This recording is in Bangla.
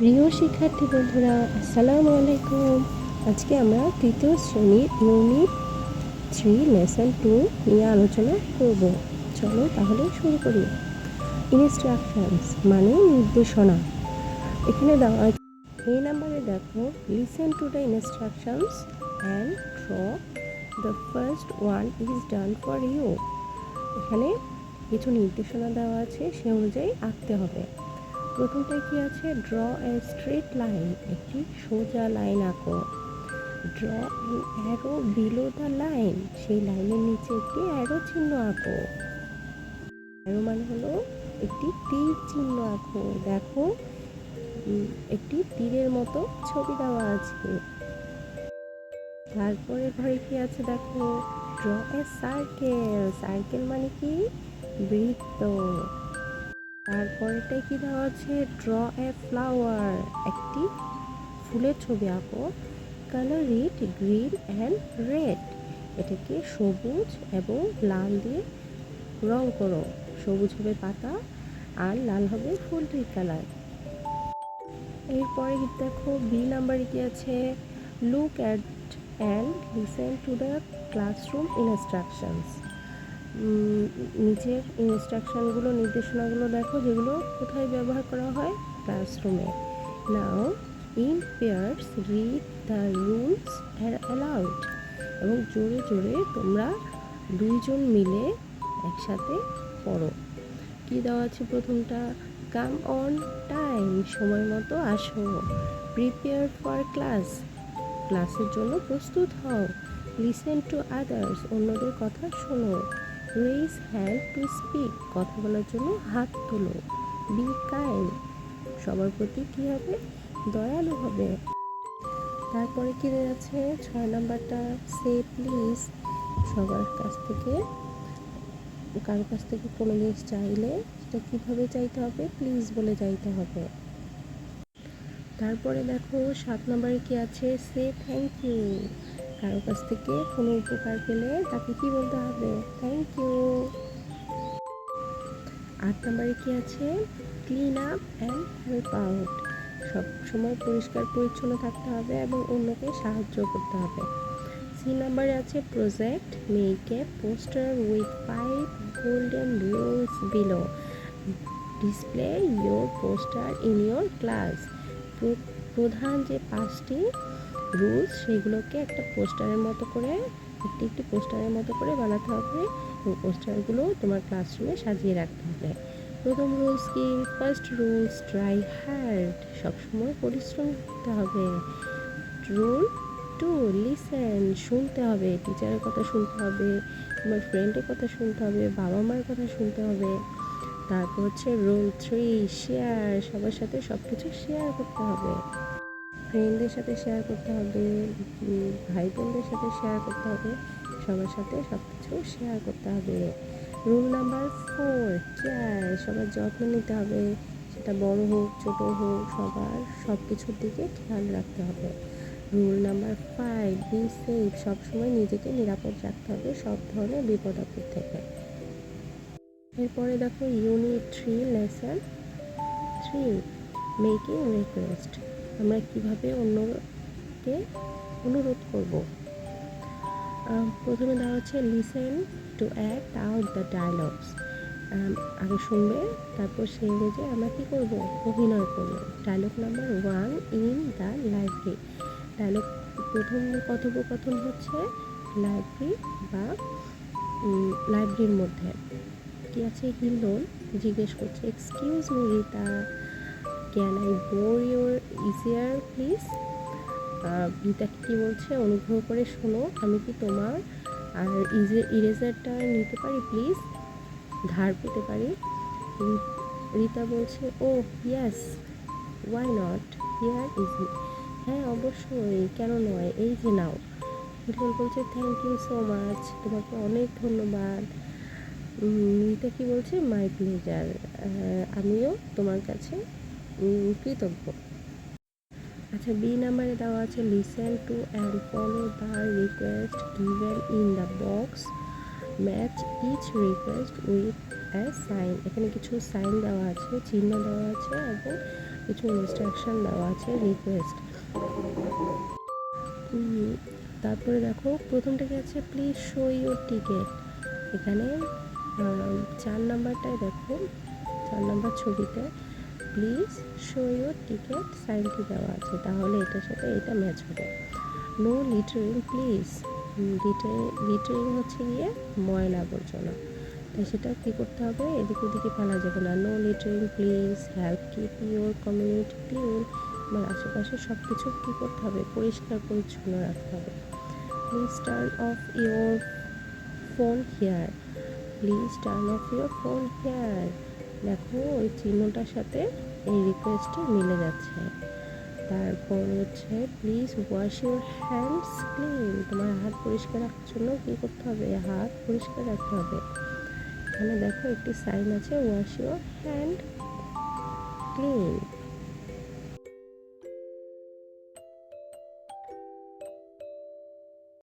প্রিয় শিক্ষার্থী বন্ধুরা, আসসালামু আলাইকুম। আজকে আমরা তৃতীয় শ্রেণীর ইউনিট 3 লেসন 2 নিয়ে আলোচনা করব। চলো তাহলে শুরু করি। ইনস্ট্রাকশনস মানে নির্দেশনা। এখানে দেওয়া এই নাম্বারে দেখো, listen to the instructions and draw the first one is done for you. এখানে কিছু নির্দেশনা দেওয়া আছে, সে অনুযায়ী আঁকতে হবে। প্রথমটায় কি আছে? ড্র এ স্ট্রেট লাইন, একটি সোজা লাইন আঁকো। Draw an arrow below the line, সেই লাইনের নিচে একটি অ্যারো চিহ্ন আঁকো। অ্যারো মানে হলো একটি তীর চিহ্ন আঁকো। দেখো, একটি তীরের মতো ছবি দেওয়া আছে। তারপরে ঘরে কি আছে দেখো, ড্র এ সার্কেল। সার্কেল মানে কি? বৃত্ত। তারপরেটাই কি দেওয়া আছে? ড্র এ ফ্লাওয়ার, একটি ফুলের ছবি আঁকো। Colour it green and red, এটাকে সবুজ এবং লাল দিয়ে রং করো। সবুজ হবে পাতা আর লাল হবে ফুলটির কালার। এরপরে দেখো, বি নাম্বারে কি আছে? Look at and listen to the classroom instructions. নিচের ইনস্ট্রাকশনগুলো, নির্দেশনাগুলো দেখো, যেগুলো কোথায় ব্যবহার করা হয়? ক্লাসরুমে। নাও in pairs read the rules allowed, এবং জোরে জোরে তোমরা দুইজন মিলে একসাথে পড়ো। কি দেওয়া আছে প্রথমটা? কাম অন টাইম, সময় মতো আসো। প্রিপেয়ার ফর ক্লাস, ক্লাসের জন্য প্রস্তুত হও। লিসেন টু আদার্স, অন্যদের কথা শোনো। রেইজ হ্যান্ড টু স্পিক, কথা বলার জন্য হাত তোলো। বি কাইন্ড, সবার প্রতি কী হবে? দয়ালু হবে। তারপরে কি আছে 6 নাম্বারটা? সে প্লিজ, সবার কাছ থেকে, কারো কাছ থেকে কোনো জিনিস চাইলে সেটা কীভাবে চাইতে হবে? প্লিজ বলে চাইতে হবে। তারপরে দেখো 7 নম্বরে কি আছে? সে থ্যাংক ইউ, কারো কাছ থেকে কোনো উপকার পেলে তাকে কি বলতে হবে? Thank you. 8 নম্বরে কি আছে? Clean up and help out, সবসময় পরিষ্কার পরিচ্ছন্ন থাকতে হবে এবং অন্যকে সাহায্য করতে হবে। সি নাম্বারে আছে project, make a poster with 5 golden rules below, display your poster in your class. প্রধান যে 5টি রুলস, সেগুলোকে একটা পোস্টারের মতো করে, একটি পোস্টারের মতো করে বানাতে হবে এবং পোস্টারগুলো তোমার ক্লাসরুমে সাজিয়ে রাখতে হবে। প্রথম রুলস কি? ফার্স্ট রুলস, ট্রাই হার্ড, সবসময় পরিশ্রম করতে হবে। রুল 2, লিসেন, শুনতে হবে, টিচারের কথা শুনতে হবে, তোমার ফ্রেন্ডের কথা শুনতে হবে, বাবা মার কথা শুনতে হবে। তারপর হচ্ছে রুল 3, শেয়ার, সবার সাথে সব কিছু শেয়ার করতে হবে। ফ্রেন্ডদের সাথে শেয়ার করতে হবে, ভাই বোনদের সাথে শেয়ার করতে হবে, সবার সাথে সব কিছু শেয়ার করতে হবে। রুল নাম্বার 4, কেয়ার, সবার যত্ন নিতে হবে, সেটা বড় হোক ছোট হোক, সবার সব কিছুর দিকে খেয়াল রাখতে হবে। রুল নাম্বার 5, বি সেফ, সবসময় নিজেকে নিরাপদ রাখতে হবে সব ধরনের বিপদ আপদ থেকে। এরপরে দেখো ইউনিট 3 লেসন 3, মেকিং রিকোয়েস্ট, আমরা কিভাবে অন্যকে অনুরোধ করব। প্রথমে দেওয়া হচ্ছে listen to act out the dialogues, আগে শুনবে, তারপর সেই অনুযায়ী আমরা কী করব? অভিনয় করব। Dialogue number 1, in the library, dialogue, প্রথম কথোপকথন হচ্ছে লাইব্রেরি বা লাইব্রেরির মধ্যে। কি আছে? হিন্দন জিজ্ঞেস করছে, excuse me Rita, can I borrow your eraser please. Rita কি বলছে? অনুগ্রহ করে শোনো, আমি কি তোমার আর ইরেজারটা নিতে পারি প্লিজ, ধার পেতে পারি? রিতা বলছে, oh yes, why not, here is it, হ্যাঁ অবশ্যই, কেন নয়, এই যে নাও। হিন্দন বলছে, থ্যাংক ইউ সো মাচ, তোমাকে অনেক ধন্যবাদ। রিতা কি বলছে? মাই প্লেজার, আমিও তোমার কাছে কৃতজ্ঞ। আচ্ছা, বি নাম্বারে দেওয়া আছে listen to and follow the request given in the box, match each request with a sign, এখানে কিছু সাইন দেওয়া আছে, চিহ্ন দেওয়া আছে এবং কিছু ইনস্ট্রাকশন দেওয়া আছে, রিকোয়েস্ট। তারপরে দেখো প্রথমটা কি আছে, প্লিজ শো ইউর টিকিট। এখানে 4 নাম্বারটায় দেখো, 4 নাম্বার ছবিতে প্লিজ শো ইউর টিকিট সাইনটি দেওয়া আছে, তাহলে এটার সাথে এটা ম্যাচ হবে। নো লিটারিং প্লিজ, লিটারিং হচ্ছে গিয়ে ময়লা আবর্জনা, তাই সেটা কী করতে হবে, এদিক ওদিকে ফেলা যাবে না। No littering please, help keep your community clean, আমার আশেপাশে সব কিছু কী করতে হবে, পরিষ্কার পরিচ্ছন্ন রাখতে হবে। Please turn off your phone here, please turn off your phone here. দেখো ওই চিহ্নটার সাথে এই রিকোয়েস্টটি মিলে যাচ্ছে। তারপর হচ্ছে please wash your hands clean, তোমার হাত পরিষ্কার রাখার জন্য কী করতে হবে, হাত পরিষ্কার রাখতে হবে। এখানে দেখো একটি সাইন আছে, ওয়াশ ইউর হ্যান্ড ক্লিন।